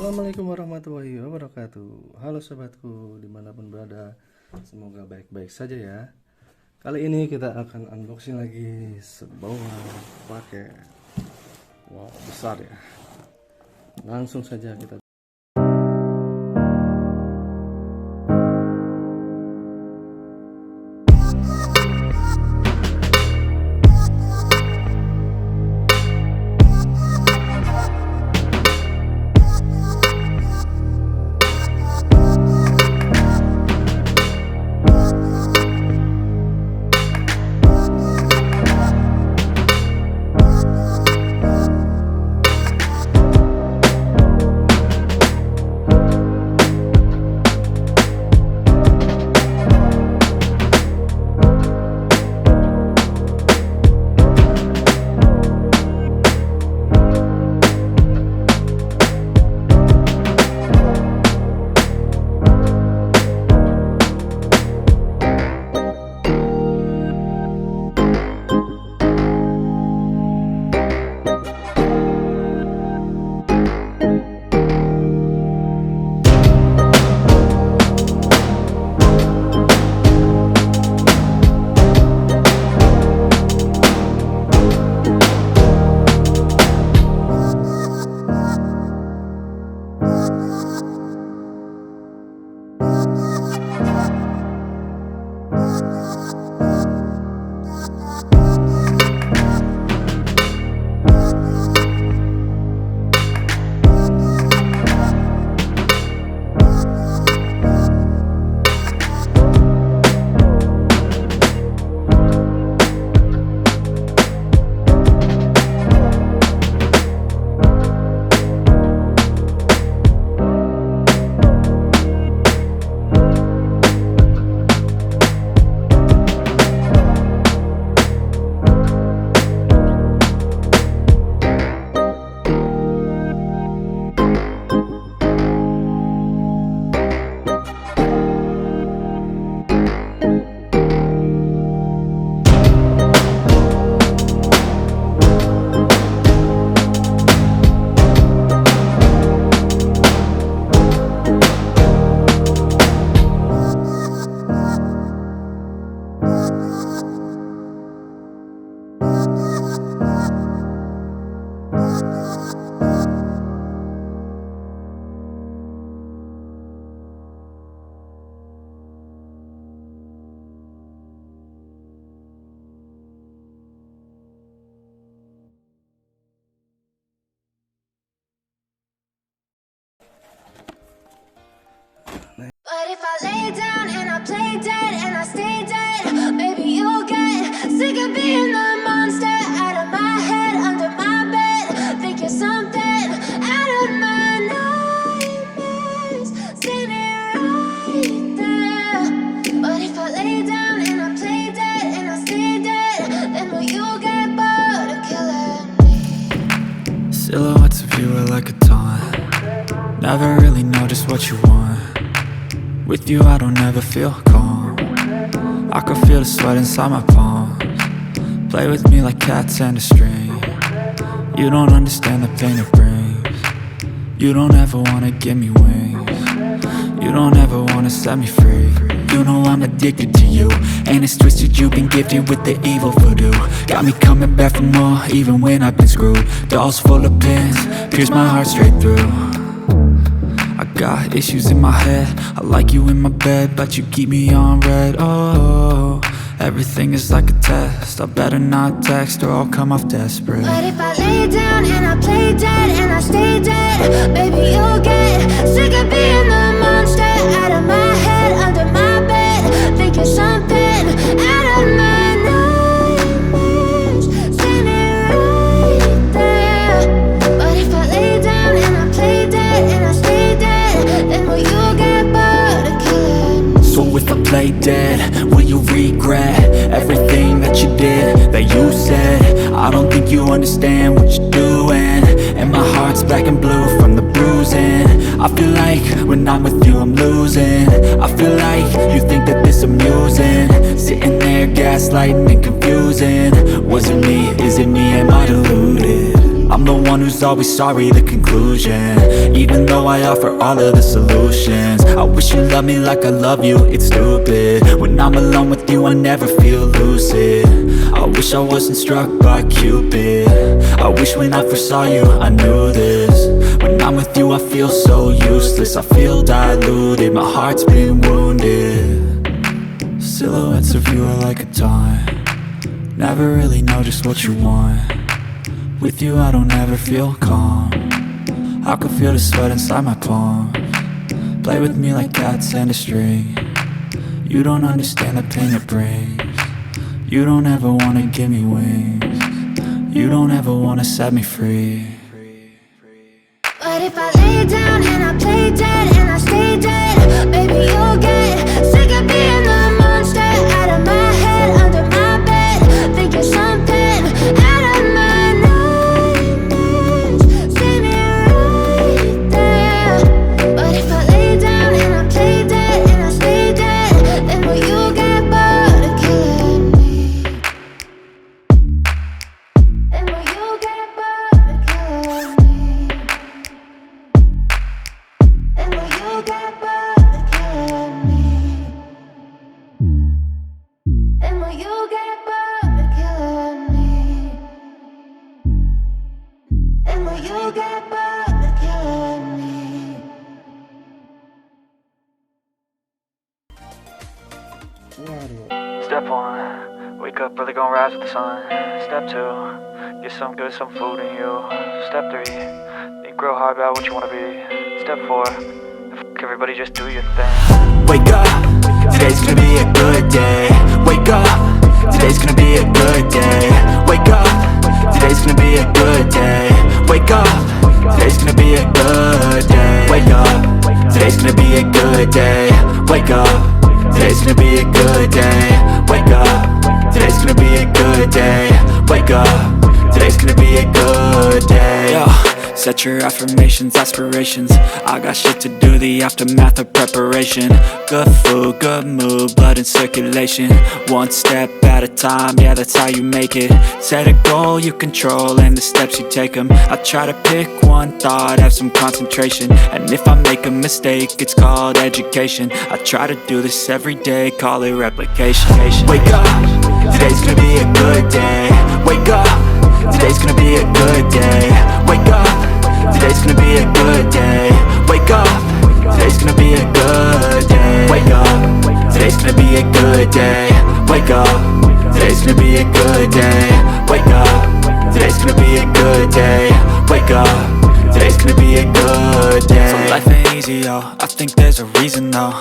Assalamualaikum warahmatullahi wabarakatuh. Halo sobatku dimanapun berada, semoga baik-baik saja ya. Kali ini kita akan unboxing lagi sebuah paket. Wow, besar ya. Langsung saja kita But if I lay down and I play dead and I stay dead, maybe you'll get sick of being the monster out of my head, under my bed. Think you're something out of my nightmares, standing right there. But if I lay down and I play dead and I stay dead, then will you get bored of killing me? Silhouettes of you are like a taunt. Never really know just what you want. With you I don't ever feel calm. I can feel the sweat inside my palms. Play with me like cats and a string. You don't understand the pain it brings. You don't ever wanna give me wings. You don't ever wanna set me free. You know I'm addicted to you, and it's twisted, you've been gifted with the evil voodoo. Got me coming back for more, even when I've been screwed. Dolls full of pins, pierce my heart straight through. I got issues in my head, I like you in my bed, but you keep me on red. Oh, everything is like a test, I better not text or I'll come off desperate. But if I lay down and I play dead and I stay dead, baby you'll get sick of being the monster out of my head, under my bed. Think you're something out of my nightmares, standing right there. But if I lay down and I play dead and I stay dead, then will you get bored of killing me? So if I play dead, will you regret everything that you did, that you said? I don't think you understand what you're doing, and my heart's black and blue from the bruising. I feel like when I'm with you I'm losing. I feel like you think that this amusing, sitting there gaslighting and confusing. Was it me? Is it me? Am I deluded? I'm the one who's always sorry, the conclusion. Even though I offer all of the solutions, I wish you loved me like I love you, it's stupid. When I'm alone with you, I never feel lucid. I wish I wasn't struck by Cupid. I wish when I first saw you, I knew this. When I'm with you, I feel so useless. I feel diluted, my heart's been wounded. Silhouettes of you are like a taunt. Never really know just what you want. With you I don't ever feel calm. I can feel the sweat inside my palms. Play with me like cats and a string. You don't understand the pain it brings. You don't ever wanna give me wings. You don't ever wanna set me free. But if I lay down and I play dead and I stay dead, baby you'll get sick of being the monster out of my head, under my bed, thinking something out of my nightmares. See me right there. But if I lay down and I play dead and I stay dead, then will you get bored of killing me? Then will you get bored of killing me? And will you get bored of killing me? And will you get bored of killing me? And will you get bored of killing me? Waduh. Step 1, wake up early, gonna rise with the sun. Step 2, get some good, some food in you. Step 3, think real hard about what you wanna be. Step 4, everybody just do your thing. Wake up, today's gonna be a good day. Wake up, today's gonna be a good day. Wake up, today's gonna be a good day. Wake up, today's gonna be a good day. Wake up, today's gonna be a good day. Wake up, today's gonna be a good day. Wake up, today's gonna be a good day. Wake up, today's gonna be a good day. Yo, set your affirmations, aspirations. I got shit to do, the aftermath of preparation. Good food, good mood, blood in circulation. One step at a time, yeah, that's how you make it. Set a goal you control and the steps you take them. I try to pick one thought, have some concentration. And if I make a mistake, it's called education. I try to do this every day, call it replication. Wake up, today's gonna be a good day. Wake up, today's gonna be a good day. Wake up, today's gonna be a good day. Wake up, today's gonna be a good day. Wake up, today's gonna be a good day. Wake up, today's gonna be a good day. Wake up, today's gonna be a good day. Wake up, today's gonna be a good day. So life ain't easy, yo, I think there's a reason though.